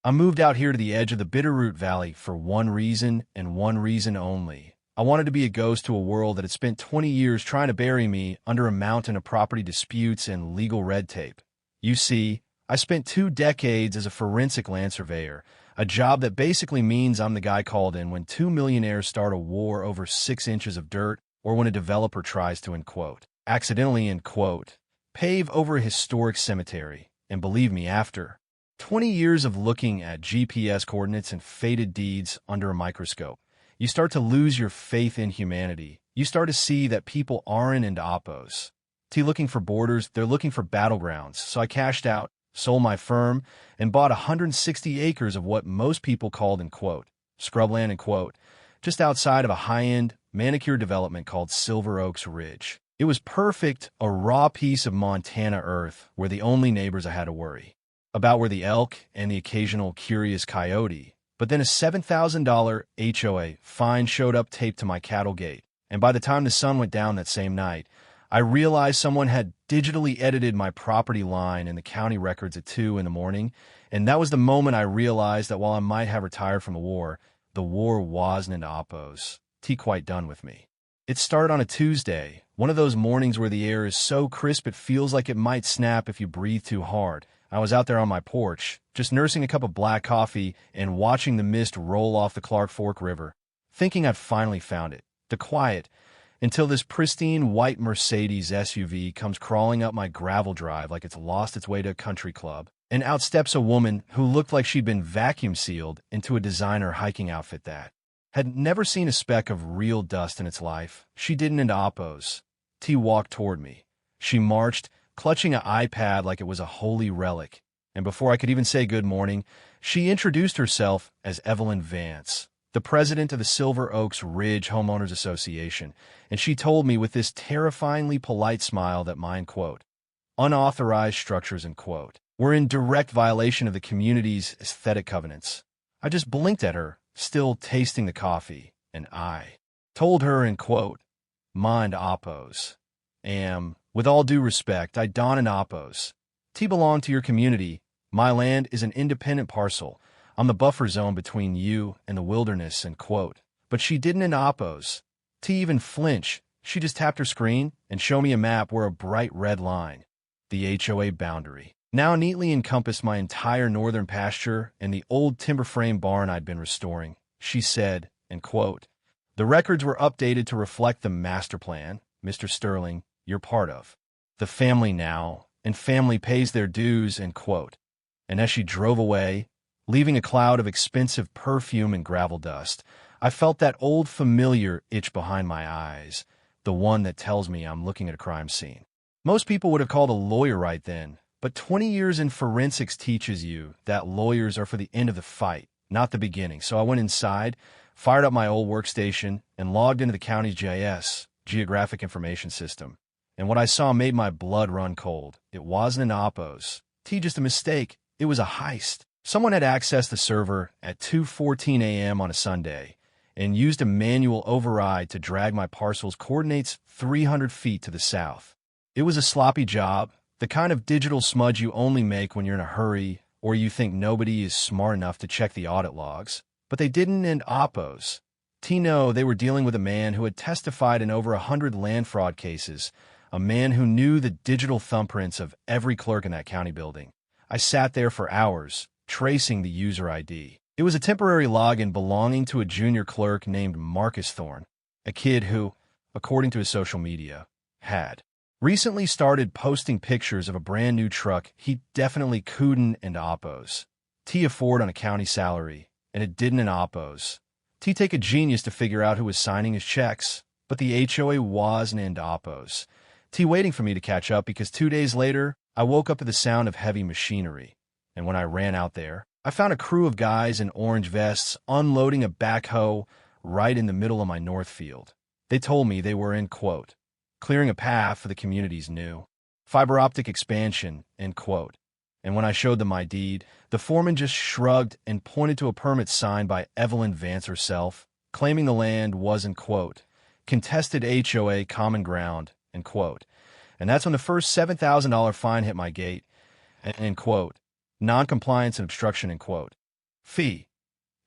I moved out here to the edge of the Bitterroot Valley for one reason and one reason only. I wanted to be a ghost to a world that had spent 20 years trying to bury me under a mountain of property disputes and legal red tape. You see, I spent 2 decades as a forensic land surveyor, a job that basically means I'm the guy called in when two millionaires start a war over 6 inches of dirt or when a developer tries to, accidentally, pave over a historic cemetery. And believe me, after 20 years of looking at GPS coordinates and fated deeds under a microscope, you start to lose your faith in humanity. You start to see that people aren't into oppos. Looking for borders, they're looking for battlegrounds. So I cashed out, sold my firm, and bought 160 acres of what most people called, scrubland, just outside of a high-end, manicured development called Silver Oaks Ridge. It was perfect, a raw piece of Montana earth where the only neighbors I had to worry about were the elk and the occasional curious coyote. But then a $7,000 HOA fine showed up taped to my cattle gate, and by the time the sun went down that same night, I realized someone had digitally edited my property line in the county records at 2 in the morning, and that was the moment I realized that while I might have retired from the war wasn't into oppos. Quite done with me. It started on a Tuesday, one of those mornings where the air is so crisp it feels like it might snap if you breathe too hard. I was out there on my porch, just nursing a cup of black coffee and watching the mist roll off the Clark Fork River, thinking I'd finally found it, the quiet, until this pristine white Mercedes SUV comes crawling up my gravel drive like it's lost its way to a country club, and out steps a woman who looked like she'd been vacuum sealed into a designer hiking outfit that had never seen a speck of real dust in its life. She didn't into oppos. Walked toward me. She marched, clutching an iPad like it was a holy relic, and before I could even say good morning, she introduced herself as Evelyn Vance, the president of the Silver Oaks Ridge Homeowners Association, and she told me with this terrifyingly polite smile that mine, unauthorized structures, were in direct violation of the community's aesthetic covenants. I just blinked at her, still tasting the coffee, and I told her mind oppos. With all due respect, I don an oppos. Belong to your community. My land is an independent parcel. I'm the buffer zone between you and the wilderness, But she didn't in oppos. Even flinch. She just tapped her screen and showed me a map where a bright red line, the HOA boundary, now neatly encompassed my entire northern pasture and the old timber frame barn I'd been restoring. She said, the records were updated to reflect the master plan, Mr. Sterling, you're part of. The family now, and family pays their dues, And as she drove away, leaving a cloud of expensive perfume and gravel dust, I felt that old familiar itch behind my eyes, the one that tells me I'm looking at a crime scene. Most people would have called a lawyer right then, but 20 years in forensics teaches you that lawyers are for the end of the fight, not the beginning. So I went inside, fired up my old workstation, and logged into the county's GIS, Geographic Information System. And what I saw made my blood run cold. It wasn't an oppos. Just a mistake. It was a heist. Someone had accessed the server at 2:14 a.m. on a Sunday and used a manual override to drag my parcel's coordinates 300 feet to the south. It was a sloppy job, the kind of digital smudge you only make when you're in a hurry or you think nobody is smart enough to check the audit logs. But they didn't end oppos. No, they were dealing with a man who had testified in over 100 land fraud cases, a man who knew the digital thumbprints of every clerk in that county building. I sat there for hours, tracing the user ID. It was a temporary login belonging to a junior clerk named Marcus Thorne, a kid who, according to his social media, had recently started posting pictures of a brand new truck he definitely couldn't and oppos. Afford on a county salary, and it didn't in oppos. Take a genius to figure out who was signing his checks, but the HOA wasn't in oppos. Waiting for me to catch up because 2 days later, I woke up to the sound of heavy machinery. And when I ran out there, I found a crew of guys in orange vests unloading a backhoe right in the middle of my north field. They told me they were clearing a path for the community's new fiber optic expansion, And when I showed them my deed, the foreman just shrugged and pointed to a permit signed by Evelyn Vance herself, claiming the land was, contested HOA common ground, And that's when the first $7,000 fine hit my gate, Non-compliance and obstruction, Fee.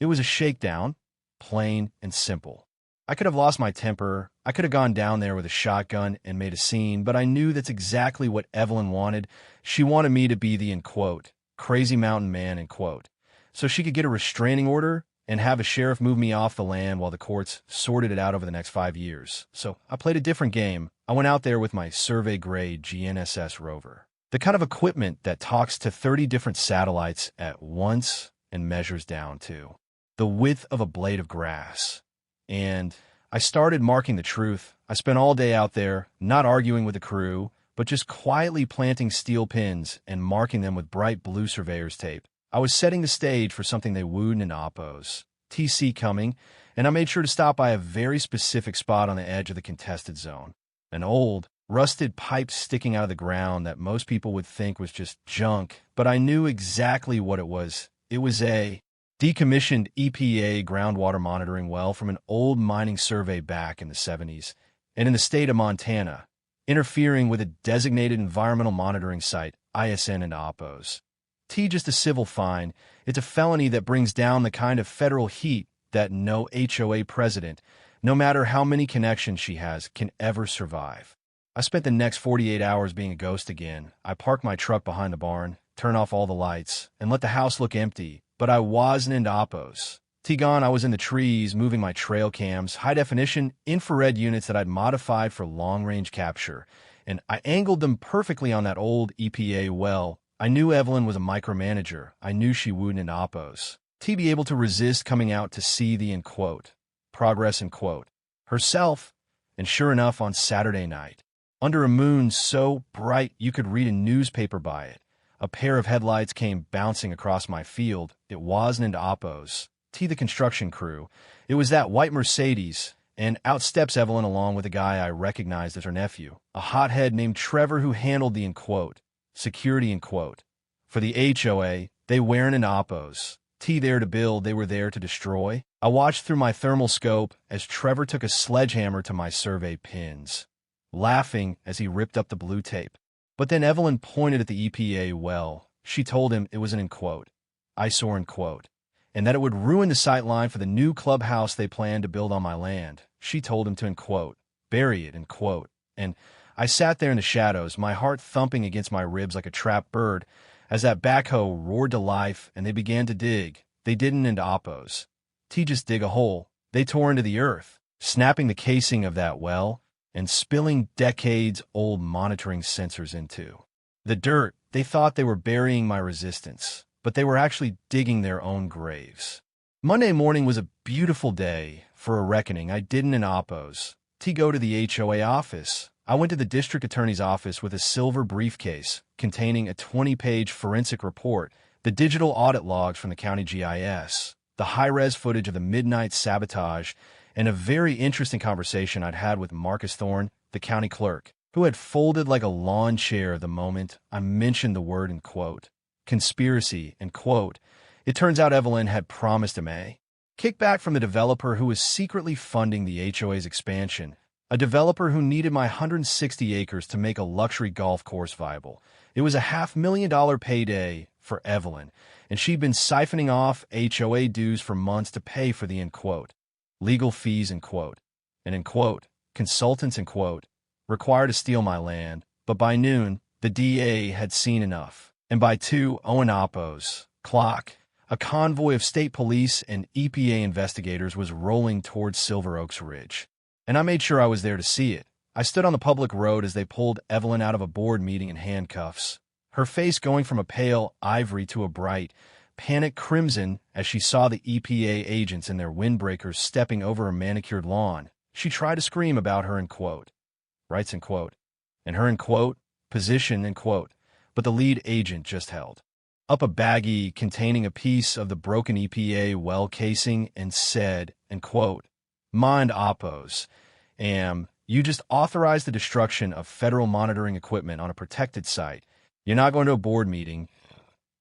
It was a shakedown, plain and simple. I could have lost my temper, I could have gone down there with a shotgun and made a scene, but I knew that's exactly what Evelyn wanted. She wanted me to be the, in quote, crazy mountain man, in quote, so she could get a restraining order and have a sheriff move me off the land while the courts sorted it out over the next 5 years. So I played a different game. I went out there with my survey-grade GNSS rover, the kind of equipment that talks to 30 different satellites at once and measures down to the width of a blade of grass. And I started marking the truth. I spent all day out there, not arguing with the crew, but just quietly planting steel pins and marking them with bright blue surveyor's tape. I was setting the stage for something they wooed in oppos, TC coming, and I made sure to stop by a very specific spot on the edge of the contested zone. An old, rusted pipe sticking out of the ground that most people would think was just junk, but I knew exactly what it was. It was a decommissioned EPA groundwater monitoring well from an old mining survey back in the 70s, and in the state of Montana, interfering with a designated environmental monitoring site, ISN and oppos. T just a civil fine. It's a felony that brings down the kind of federal heat that no HOA president, no matter how many connections she has, can ever survive. I spent the next 48 hours being a ghost again. I parked my truck behind the barn, turned off all the lights, and let the house look empty. But I wasn't into oppos. T-gone, I was in the trees, moving my trail cams, high-definition infrared units that I'd modified for long-range capture, and I angled them perfectly on that old EPA well. I knew Evelyn was a micromanager. I knew she wouldn't in oppos. T be able to resist coming out to see the, in quote, progress, in quote, herself, and sure enough, on Saturday night, under a moon so bright you could read a newspaper by it, a pair of headlights came bouncing across my field. It wasn't into oppos. T the construction crew. It was that white Mercedes, and out steps Evelyn along with a guy I recognized as her nephew, a hothead named Trevor who handled the, in quote, security, in quote. For the HOA, they weren't into oppos. T there to build, they were there to destroy. I watched through my thermal scope as Trevor took a sledgehammer to my survey pins, laughing as he ripped up the blue tape. But then Evelyn pointed at the EPA well. She told him it was an, in quote, eyesore, in quote, and that it would ruin the sight line for the new clubhouse they planned to build on my land. She told him to, in quote, bury it, in quote. And I sat there in the shadows, my heart thumping against my ribs like a trapped bird, as that backhoe roared to life and they began to dig. They didn't into oppos. T just dig a hole. They tore into the earth, snapping the casing of that well and spilling decades-old monitoring sensors into the dirt. They thought they were burying my resistance, but they were actually digging their own graves. Monday morning was a beautiful day for a reckoning. I didn't in oppos. T go to the HOA office. I went to the district attorney's office with a silver briefcase containing a 20-page forensic report, the digital audit logs from the county GIS, the high-res footage of the midnight sabotage, and a very interesting conversation I'd had with Marcus Thorne, the county clerk, who had folded like a lawn chair the moment I mentioned the word, in quote, conspiracy, in quote. It turns out Evelyn had promised him a kickback from the developer who was secretly funding the HOA's expansion, a developer who needed my 160 acres to make a luxury golf course viable. It was a $500,000 payday for Evelyn, and she'd been siphoning off HOA dues for months to pay for the, in quote, legal fees, in quote, and, in quote, consultants, in quote, required to steal my land. But by noon, the DA had seen enough, and by 2 in oppos clock, a convoy of state police and EPA investigators was rolling towards Silver Oaks Ridge. And I made sure I was there to see it. I stood on the public road as they pulled Evelyn out of a board meeting in handcuffs, her face going from a pale ivory to a bright, panic crimson as she saw the EPA agents in their windbreakers stepping over a manicured lawn. She tried to scream about her, in quote, rights, in quote, and her, in quote, position, in quote, but the lead agent just held up a baggie containing a piece of the broken EPA well casing and said, in quote, mind oppos, you just authorized the destruction of federal monitoring equipment on a protected site. You're not going to a board meeting.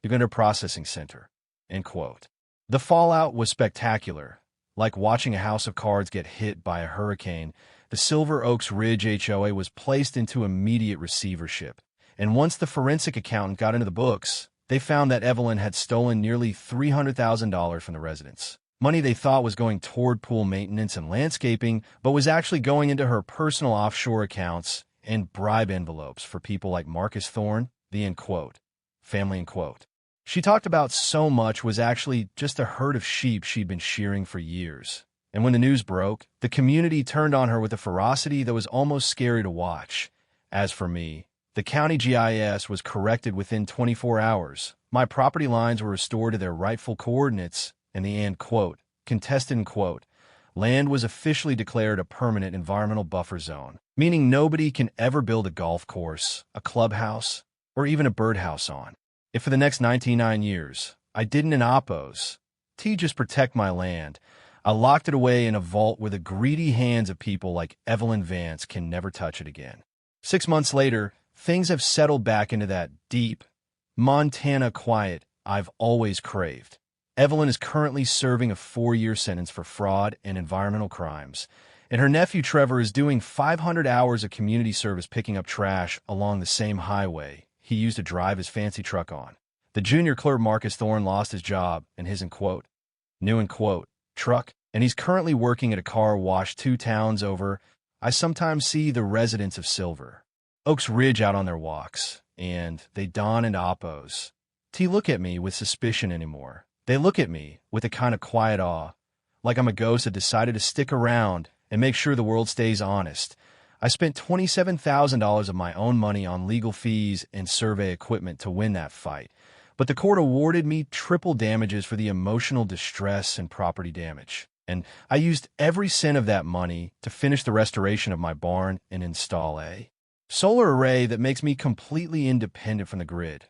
You're going to a processing center, end quote. The fallout was spectacular. Like watching a house of cards get hit by a hurricane, the Silver Oaks Ridge HOA was placed into immediate receivership. And once the forensic accountant got into the books, They found that Evelyn had stolen nearly $300,000 from the residents. Money they thought was going toward pool maintenance and landscaping, but was actually going into her personal offshore accounts and bribe envelopes for people like Marcus Thorne, the end quote, family end quote. She talked about so much was actually just a herd of sheep she'd been shearing for years. And when the news broke, the community turned on her with a ferocity that was almost scary to watch. As for me, the county GIS was corrected within 24 hours. My property lines were restored to their rightful coordinates, and the end quote, contested end quote, land was officially declared a permanent environmental buffer zone, meaning nobody can ever build a golf course, a clubhouse, or even a birdhouse on. If for the next 99 years I didn't oppose, to just protect my land, I locked it away in a vault where the greedy hands of people like Evelyn Vance can never touch it again. 6 months later, things have settled back into that deep, Montana quiet I've always craved. Evelyn is currently serving a 4-year sentence for fraud and environmental crimes, and her nephew Trevor is doing 500 hours of community service picking up trash along the same highway he used to drive his fancy truck on. The junior clerk Marcus Thorne lost his job and his, end quote, new, end quote, truck, and he's currently working at a car wash 2 towns over. I sometimes see the residents of Silver Oaks Ridge out on their walks, and they don and oppose. They look at me with suspicion anymore. They look at me with a kind of quiet awe, like I'm a ghost that decided to stick around and make sure the world stays honest. I spent $27,000 of my own money on legal fees and survey equipment to win that fight, but the court awarded me triple damages for the emotional distress and property damage. And I used every cent of that money to finish the restoration of my barn and install a solar array that makes me completely independent from the grid.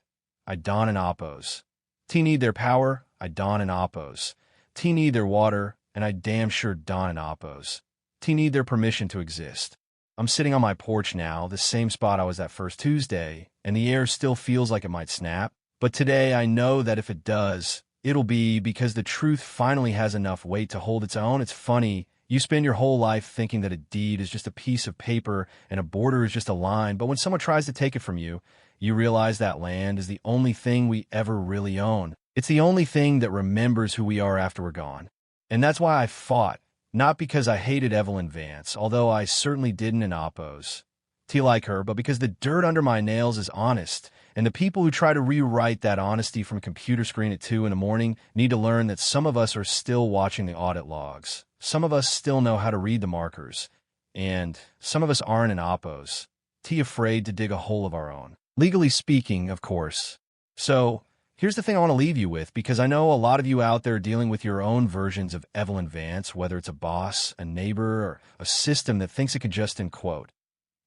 I don and oppose. T need their power, I don and oppose. T need their water, and I damn sure don and oppose. T need their permission to exist. I'm sitting on my porch now, the same spot I was that first Tuesday, and the air still feels like it might snap. But today I know that if it does, it'll be because the truth finally has enough weight to hold its own. It's funny, you spend your whole life thinking that a deed is just a piece of paper and a border is just a line, but when someone tries to take it from you, you realize that land is the only thing we ever really own. It's the only thing that remembers who we are after we're gone. And that's why I fought. Not because I hated Evelyn Vance, although I certainly didn't oppose to like her, but because the dirt under my nails is honest, and the people who try to rewrite that honesty from a computer screen at 2 in the morning need to learn that some of us are still watching the audit logs, some of us still know how to read the markers, and some of us aren't oppose, afraid to dig a hole of our own. Legally speaking, of course. So, here's the thing I want to leave you with, because I know a lot of you out there are dealing with your own versions of Evelyn Vance, whether it's a boss, a neighbor, or a system that thinks it can just, end quote,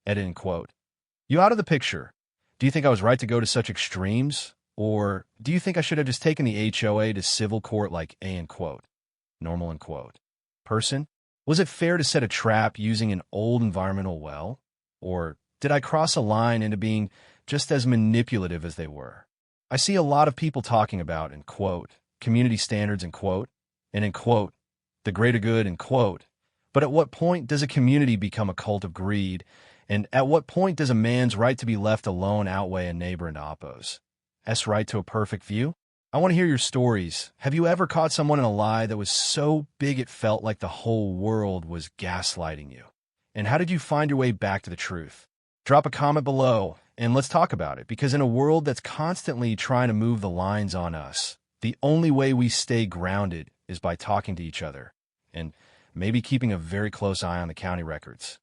edit, end quote, you out of the picture. Do you think I was right to go to such extremes? Or do you think I should have just taken the HOA to civil court like a, end quote, normal, end quote, person? Was it fair to set a trap using an old environmental well? Or did I cross a line into being just as manipulative as they were? I see a lot of people talking about, end quote, community standards, end quote, and, end quote, the greater good, end quote. But at what point does a community become a cult of greed? And at what point does a man's right to be left alone outweigh a neighbor and oppose? S right to a perfect view? I want to hear your stories. Have you ever caught someone in a lie that was so big it felt like the whole world was gaslighting you? And how did you find your way back to the truth? Drop a comment below, and let's talk about it, because in a world that's constantly trying to move the lines on us, the only way we stay grounded is by talking to each other, and maybe keeping a very close eye on the county records.